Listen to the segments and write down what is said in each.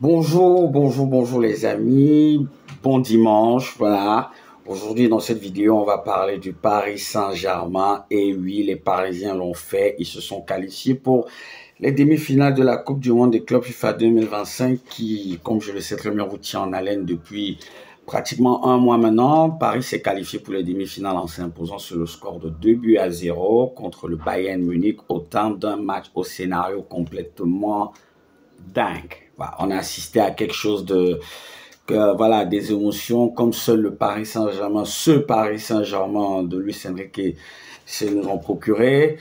Bonjour les amis, bon dimanche, voilà. Aujourd'hui dans cette vidéo, on va parler du Paris Saint-Germain. Et oui, les Parisiens l'ont fait, ils se sont qualifiés pour les demi-finales de la Coupe du Monde des clubs FIFA 2025 qui, comme je le sais très bien, vous tient en haleine depuis pratiquement un mois maintenant. Paris s'est qualifié pour les demi-finales en s'imposant sur le score de 2-0 contre le Bayern Munich au terme d'un match au scénario complètement dingue. Voilà, on a assisté à quelque chose voilà, des émotions comme seul le Paris Saint-Germain, ce Paris Saint-Germain de Luis Enrique, se nous ont procuré.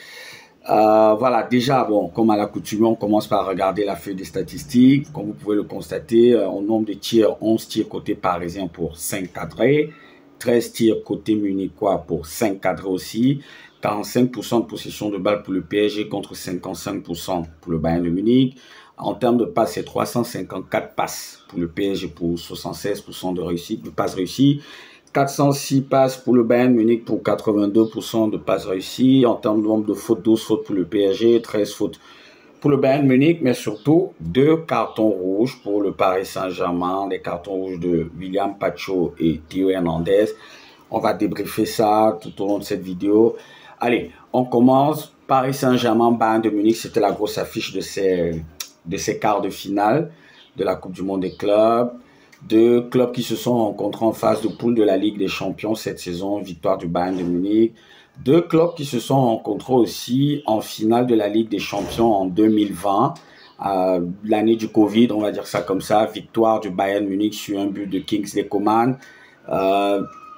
Voilà, déjà, bon, comme à l'accoutumée, on commence par regarder la feuille des statistiques. Comme vous pouvez le constater, au nombre de tirs, 11 tirs côté parisien pour 5 cadrés, 13 tirs côté munichois pour 5 cadrés aussi, 45% de possession de balle pour le PSG contre 55% pour le Bayern de Munich. En termes de passes, c'est 354 passes pour le PSG pour 76% de réussite, de passes réussies. 406 passes pour le Bayern Munich pour 82% de passes réussies. En termes de nombre de fautes, 12 fautes pour le PSG, 13 fautes pour le Bayern Munich, mais surtout 2 cartons rouges pour le Paris Saint-Germain, les cartons rouges de William Pacho et Théo Hernandez. On va débriefer ça tout au long de cette vidéo. Allez, on commence. Paris Saint-Germain, Bayern de Munich, c'était la grosse affiche de ces quarts de finale de la Coupe du Monde des clubs. Deux clubs qui se sont rencontrés en phase de poule de la Ligue des Champions cette saison, victoire du Bayern de Munich. Deux clubs qui se sont rencontrés aussi en finale de la Ligue des Champions en 2020, l'année du Covid, on va dire ça comme ça, victoire du Bayern Munich sur un but de Kingsley Coman.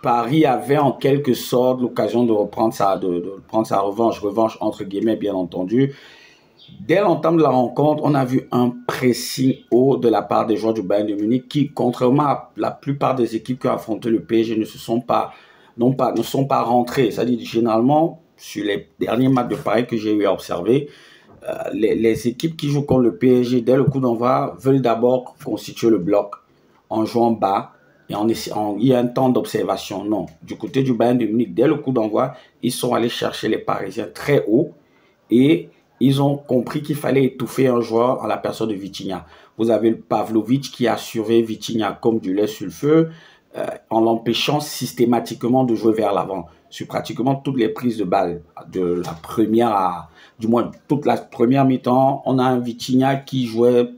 Paris avait en quelque sorte l'occasion de prendre sa revanche entre guillemets bien entendu. Dès l'entame de la rencontre, on a vu un pressing haut de la part des joueurs du Bayern de Munich qui, contrairement à la plupart des équipes qui ont affronté le PSG, ne sont pas rentrés. C'est-à-dire, généralement, sur les derniers matchs de Paris que j'ai eu à observer, les équipes qui jouent contre le PSG, dès le coup d'envoi, veulent d'abord constituer le bloc en jouant bas et il y a un temps d'observation. Non, du côté du Bayern de Munich, dès le coup d'envoi, ils sont allés chercher les Parisiens très haut et ils ont compris qu'il fallait étouffer un joueur en la personne de Vitinha. Vous avez le Pavlovic qui a surveillé Vitinha comme du lait sur le feu, en l'empêchant systématiquement de jouer vers l'avant. Sur pratiquement toutes les prises de balles, de la première du moins toute la première mi-temps, on a un Vitinha qui jouait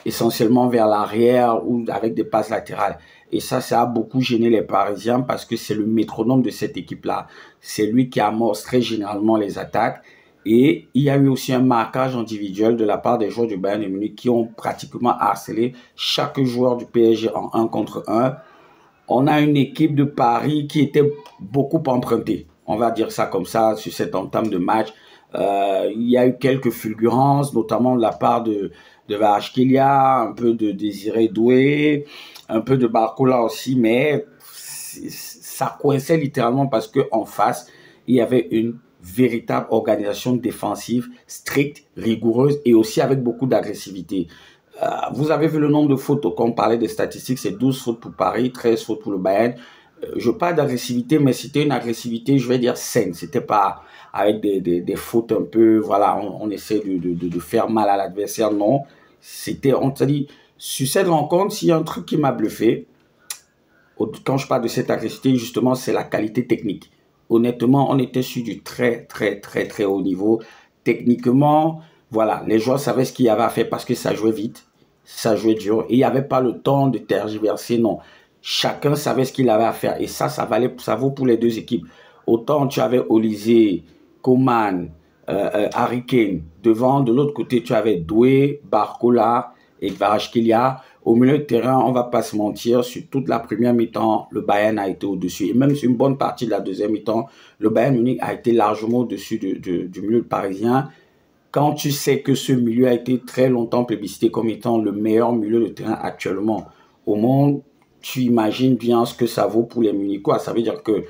essentiellement vers l'arrière ou avec des passes latérales. Et ça a beaucoup gêné les Parisiens parce que c'est le métronome de cette équipe-là. C'est lui qui amorce très généralement les attaques. Et il y a eu aussi un marquage individuel de la part des joueurs du Bayern de Munich qui ont pratiquement harcelé chaque joueur du PSG en 1 contre 1. On a une équipe de Paris qui était beaucoup empruntée. On va dire ça comme ça sur cette entame de match. Il y a eu quelques fulgurances, notamment de la part de Kvaratskhelia, un peu de Désiré Doué, un peu de Barcola aussi, mais ça coinçait littéralement parce qu'en face, il y avait une véritable organisation défensive stricte, rigoureuse et aussi avec beaucoup d'agressivité. Vous avez vu le nombre de fautes, quand on parlait des statistiques, c'est 12 fautes pour Paris, 13 fautes pour le Bayern. Je parle d'agressivité, mais c'était une agressivité, je vais dire, saine. C'était pas avec des fautes un peu, voilà, on essaie de faire mal à l'adversaire, non. C'était, on t'a dit, sur cette rencontre, s'il y a un truc qui m'a bluffé, quand je parle de cette agressivité, justement, c'est la qualité technique. Honnêtement, on était sur du très haut niveau. Techniquement, voilà, les joueurs savaient ce qu'il y avait à faire parce que ça jouait vite, ça jouait dur. Et il n'y avait pas le temps de tergiverser, non. Chacun savait ce qu'il avait à faire. Et ça vaut pour les deux équipes. Autant tu avais Olysée, Coman, Harry Kane. Devant, de l'autre côté, tu avais Doué, Barcola et Kvaratskhelia. Au milieu de terrain, on va pas se mentir, sur toute la première mi-temps, le Bayern a été au-dessus. Et même sur une bonne partie de la deuxième mi-temps, le Bayern Munich a été largement au-dessus du milieu parisien. Quand tu sais que ce milieu a été très longtemps plébiscité comme étant le meilleur milieu de terrain actuellement au monde, tu imagines bien ce que ça vaut pour les Munichois. Ça veut dire que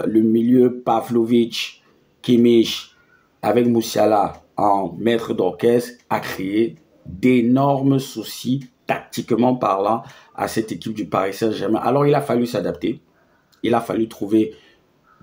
le milieu Pavlovic, Kimmich, avec Musiala en maître d'orchestre, a créé d'énormes soucis tactiquement parlant à cette équipe du Paris Saint-Germain. Alors il a fallu s'adapter, il a fallu trouver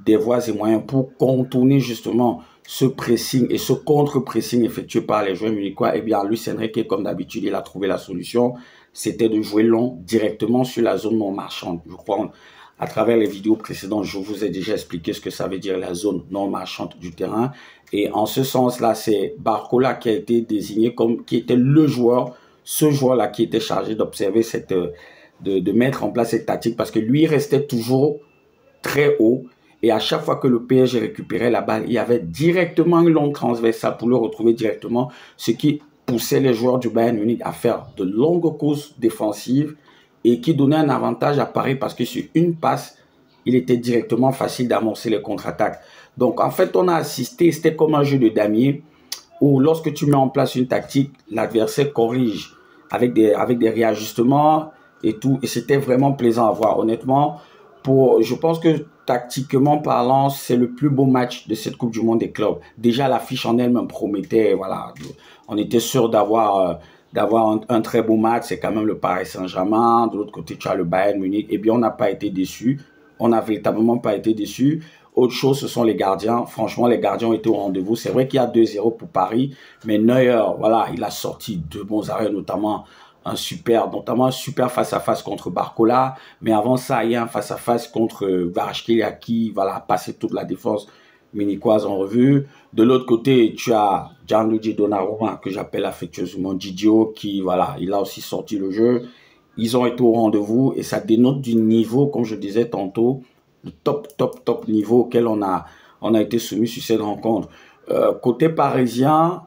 des voies et moyens pour contourner justement ce pressing et ce contre-pressing effectué par les joueurs munichois, eh bien, Luis Enrique, comme d'habitude, il a trouvé la solution. C'était de jouer long directement sur la zone non marchande. Je crois, à travers les vidéos précédentes, je vous ai déjà expliqué ce que ça veut dire la zone non marchande du terrain. Et en ce sens-là, c'est Barcola qui a été désigné comme, qui était le joueur, ce joueur-là qui était chargé d'observer cette, de mettre en place cette tactique parce que lui restait toujours très haut. Et à chaque fois que le PSG récupérait la balle, il y avait directement une longue transversale pour le retrouver directement, ce qui poussait les joueurs du Bayern Munich à faire de longues courses défensives et qui donnait un avantage à Paris parce que sur une passe, il était directement facile d'amorcer les contre-attaques. Donc en fait, on a assisté, c'était comme un jeu de damier où lorsque tu mets en place une tactique, l'adversaire corrige avec des réajustements et tout. Et c'était vraiment plaisant à voir. Honnêtement, je pense que tactiquement parlant, c'est le plus beau match de cette Coupe du Monde des clubs. Déjà, l'affiche en elle-même promettait, voilà, on était sûr d'avoir un très beau match. C'est quand même le Paris Saint-Germain. De l'autre côté, tu as le Bayern Munich. Eh bien, on n'a pas été déçus. On n'a véritablement pas été déçus. Autre chose, ce sont les gardiens. Franchement, les gardiens ont été au rendez-vous. C'est vrai qu'il y a 2-0 pour Paris, mais Neuer, voilà, il a sorti deux bons arrêts, notamment un super face-à-face contre Barcola. Mais avant ça, il y a un face-à-face contre Kvaratskhelia qui, voilà, a passé toute la défense munichoise en revue. De l'autre côté, tu as Gianluigi Donnarumma, que j'appelle affectueusement Didio, qui, voilà, il a aussi sorti le jeu. Ils ont été au rendez-vous et ça dénote du niveau, comme je disais tantôt, le top niveau auquel on a été soumis sur cette rencontre. Côté parisien,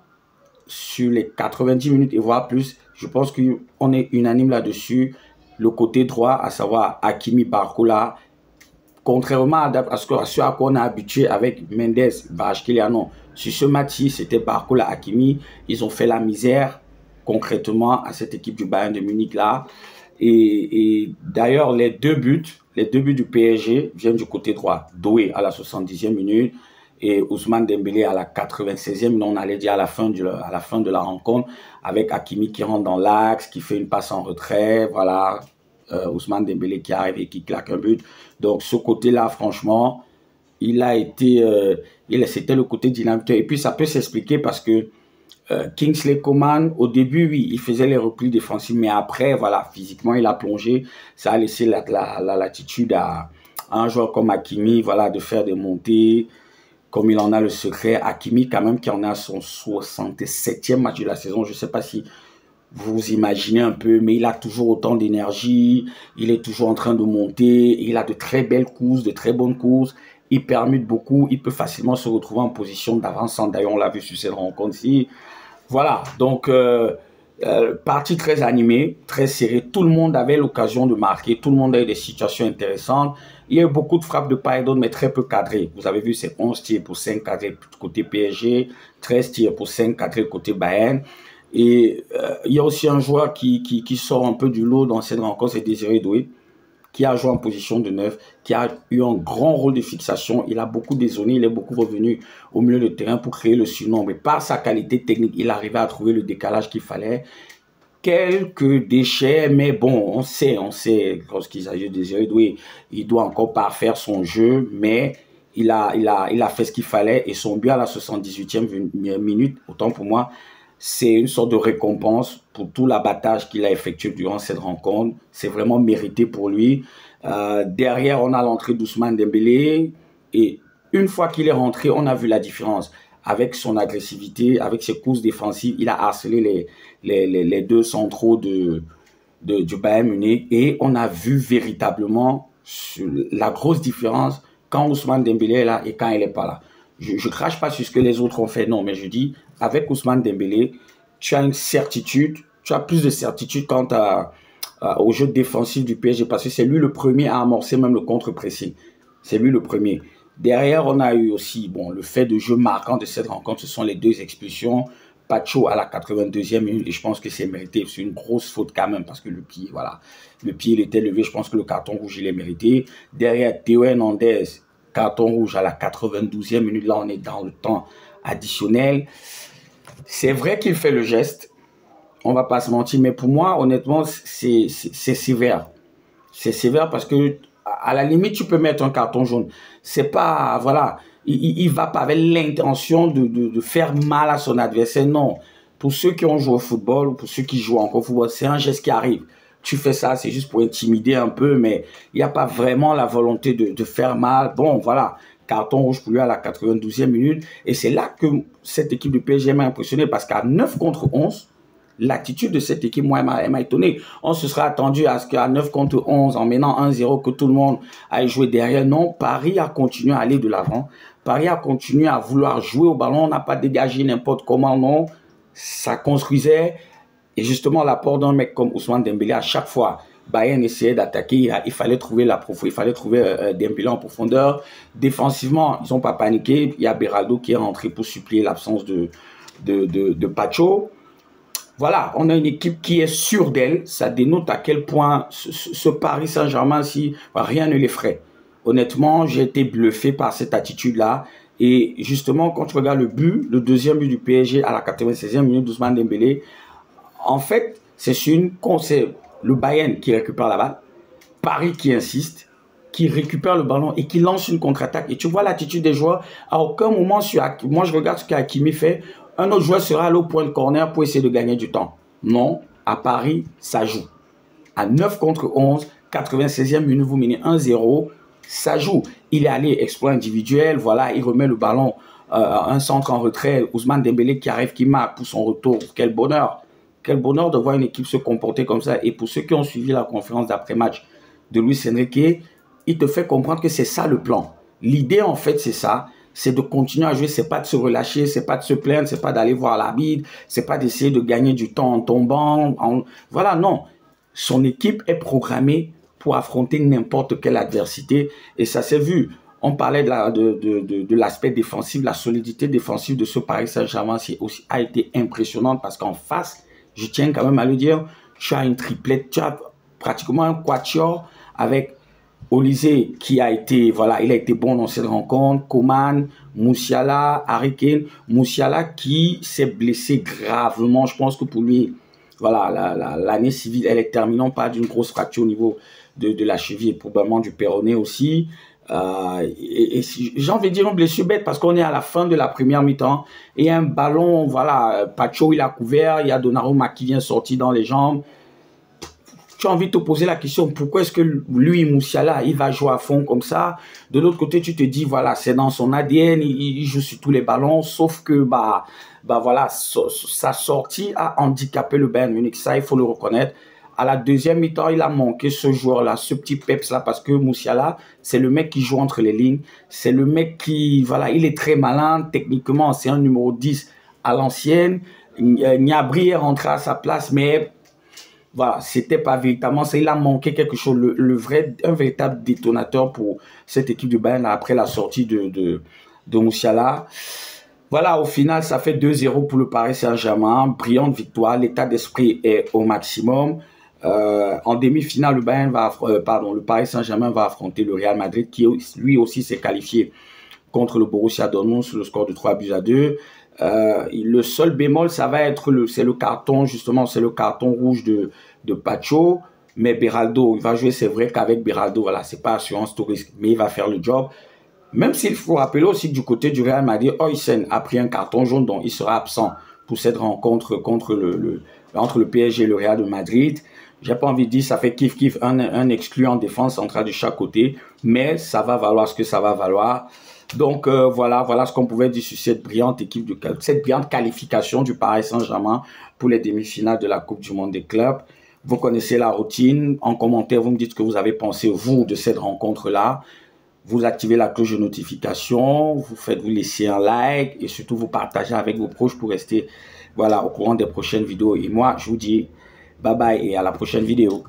sur les 90 minutes et voire plus, je pense qu'on est unanime là-dessus. Le côté droit, à savoir Hakimi, Barcola, contrairement à ce à quoi on a habitué avec Mendes, Kvaratskhelia, non. Sur ce match-ci, c'était Barcola, Hakimi. Ils ont fait la misère concrètement à cette équipe du Bayern de Munich là. Et d'ailleurs, les deux buts du PSG viennent du côté droit. Doué à la 70e minute et Ousmane Dembélé à la 96e. On allait dire à la fin de la rencontre, avec Hakimi qui rentre dans l'axe, qui fait une passe en retrait. Voilà, Ousmane Dembélé qui arrive et qui claque un but. Donc ce côté-là, franchement, c'était le côté dynamique. Et puis ça peut s'expliquer parce que Kingsley Coman, au début, oui, il faisait les replis défensifs, mais après, voilà, physiquement, il a plongé. Ça a laissé la latitude à un joueur comme Hakimi, voilà, de faire des montées, comme il en a le secret. Hakimi, quand même, qui en a son 67e match de la saison. Je ne sais pas si vous imaginez un peu, mais il a toujours autant d'énergie. Il est toujours en train de monter. Il a de très belles courses, de très bonnes courses. Il permute beaucoup. Il peut facilement se retrouver en position d'avant-centre. D'ailleurs, on l'a vu sur cette rencontre-ci. Voilà, donc partie très animée, très serrée. Tout le monde avait l'occasion de marquer, tout le monde a eu des situations intéressantes. Il y a eu beaucoup de frappes de part et d'autre, mais très peu cadrées. Vous avez vu, c'est 11 tirs pour 5 cadrés côté PSG, 13 tirs pour 5 cadrés côté Bayern. Et il y a aussi un joueur qui sort un peu du lot dans cette rencontre, c'est Désiré Doué, qui a joué en position de 9, qui a eu un grand rôle de fixation. Il a beaucoup dézonné, il est beaucoup revenu au milieu de terrain pour créer le surnombre. Et par sa qualité technique, il arrivait à trouver le décalage qu'il fallait. Quelques déchets, mais bon, on sait, lorsqu'il s'agit de Désiré Doué, il doit encore parfaire son jeu, mais il a fait ce qu'il fallait. Et son but à la 78e minute, autant pour moi, c'est une sorte de récompense pour tout l'abattage qu'il a effectué durant cette rencontre. C'est vraiment mérité pour lui. Derrière, on a l'entrée d'Ousmane Dembélé. Et une fois qu'il est rentré, on a vu la différence. Avec son agressivité, avec ses courses défensives, il a harcelé les deux centraux du Bayern Munich. Et on a vu véritablement la grosse différence quand Ousmane Dembélé est là et quand il n'est pas là. Je ne crache pas sur ce que les autres ont fait, non, mais je dis, avec Ousmane Dembélé, tu as une certitude, tu as plus de certitude quant au jeu défensif du PSG, parce que c'est lui le premier à amorcer même le contre-pressing. C'est lui le premier. Derrière, on a eu aussi le fait de jeu marquant de cette rencontre, ce sont les deux expulsions. Pacho à la 82e minute, et je pense que c'est mérité. C'est une grosse faute quand même, parce que le pied, il était levé. Je pense que le carton rouge, il est mérité. Derrière, Théo Hernandez, carton rouge à la 92e minute. Là, on est dans le temps additionnel. C'est vrai qu'il fait le geste. On va pas se mentir. Mais pour moi, honnêtement, c'est sévère. C'est sévère parce que, à la limite, tu peux mettre un carton jaune. C'est pas, voilà. il va pas avec l'intention de faire mal à son adversaire. Non. Pour ceux qui ont joué au football ou pour ceux qui jouent encore au football, c'est un geste qui arrive. Tu fais ça, c'est juste pour intimider un peu, mais il n'y a pas vraiment la volonté de faire mal. Bon, voilà, carton rouge pour lui à la 92e minute. Et c'est là que cette équipe du PSG m'a impressionné parce qu'à 9 contre 11, l'attitude de cette équipe, moi, elle m'a étonné. On se serait attendu à ce qu'à 9 contre 11, en menant 1-0, que tout le monde aille jouer derrière. Non, Paris a continué à aller de l'avant. Paris a continué à vouloir jouer au ballon. On n'a pas dégagé n'importe comment, non. Ça construisait. Et justement, l'apport d'un mec comme Ousmane Dembélé, à chaque fois, Bayern essayait d'attaquer. Il fallait trouver Dembélé en profondeur. Défensivement, ils n'ont pas paniqué. Il y a Beraldo qui est rentré pour supplier l'absence de Pacho. Voilà, on a une équipe qui est sûre d'elle. Ça dénote à quel point ce Paris Saint-Germain, si rien ne l'effraie. Honnêtement, j'ai été bluffé par cette attitude-là. Et justement, quand tu regardes le deuxième but du PSG à la 96e minute d'Ousmane Dembélé, en fait, c'est le Bayern qui récupère la balle, Paris qui insiste, qui récupère le ballon et qui lance une contre-attaque. Et tu vois l'attitude des joueurs. À aucun moment, moi je regarde ce qu'Hakimi fait, un autre joueur sera allé au point de corner pour essayer de gagner du temps. Non, à Paris, ça joue. À 9 contre 11, 96e minute, vous menez 1-0, ça joue. Il est allé exploit individuel, voilà, il remet le ballon, un centre en retrait, Ousmane Dembélé qui arrive, qui marque pour son retour. Quel bonheur! Quel bonheur de voir une équipe se comporter comme ça. Et pour ceux qui ont suivi la conférence d'après-match de Luis Enrique, il te fait comprendre que c'est ça le plan. L'idée, en fait, c'est ça. C'est de continuer à jouer. C'est pas de se relâcher, c'est pas de se plaindre, c'est pas d'aller voir l'arbitre, c'est pas d'essayer de gagner du temps en tombant. Voilà, non. Son équipe est programmée pour affronter n'importe quelle adversité. Et ça s'est vu. On parlait de l'aspect défensif, la solidité défensive de ce Paris Saint-Germain a été impressionnante parce qu'en face, je tiens quand même à le dire, tu as une triplette, tu as pratiquement un quatuor avec Olysée qui a été, voilà, il a été bon dans cette rencontre, Coman, Musiala, Harry Kane, Musiala qui s'est blessé gravement. Je pense que pour lui, voilà, l'année civile, elle est terminant par d'une grosse fracture au niveau de la cheville et probablement du péroné aussi. J'ai envie de dire une blessure bête parce qu'on est à la fin de la première mi-temps et un ballon, voilà, Pacho il a couvert, il y a Donnarumma qui vient sortir dans les jambes. Tu as envie de te poser la question, pourquoi est-ce que lui, Musiala, il va jouer à fond comme ça? De l'autre côté, tu te dis, voilà, c'est dans son ADN, il joue sur tous les ballons, sauf que, voilà, sa sortie a handicapé le Bayern Munich, ça, il faut le reconnaître. À la deuxième mi-temps, il a manqué ce joueur-là, ce petit peps-là, parce que Musiala, c'est le mec qui joue entre les lignes. C'est le mec qui, voilà, il est très malin. Techniquement, c'est un numéro 10 à l'ancienne. Gnabry est rentré à sa place, mais voilà, c'était pas véritablement ça. Il a manqué quelque chose, un véritable détonateur pour cette équipe du Bayern après la sortie de Musiala. Voilà, au final, ça fait 2-0 pour le Paris Saint-Germain. Brillante victoire, l'état d'esprit est au maximum. En demi-finale, le Paris Saint-Germain va affronter le Real Madrid qui lui aussi s'est qualifié contre le Borussia Dortmund sur le score de 3-2. Le seul bémol, ça va être c'est le carton rouge de Pacho. Mais Beraldo, il va jouer, c'est vrai qu'avec Beraldo, voilà, c'est pas assurance tout risque, mais il va faire le job. Même s'il faut rappeler aussi que du côté du Real Madrid, Højlund a pris un carton jaune, donc il sera absent pour cette rencontre entre le PSG et le Real de Madrid. J'ai pas envie de dire ça fait kiff-kiff, un exclu en défense centrale de chaque côté, mais ça va valoir ce que ça va valoir. Donc voilà ce qu'on pouvait dire sur cette brillante cette brillante qualification du Paris Saint-Germain pour les demi-finales de la Coupe du Monde des clubs. Vous connaissez la routine. En commentaire, vous me dites ce que vous avez pensé, vous, de cette rencontre-là. Vous activez la cloche de notification, vous laissez un like et surtout vous partagez avec vos proches pour rester, voilà, au courant des prochaines vidéos. Et moi, je vous dis bye bye et à la prochaine vidéo.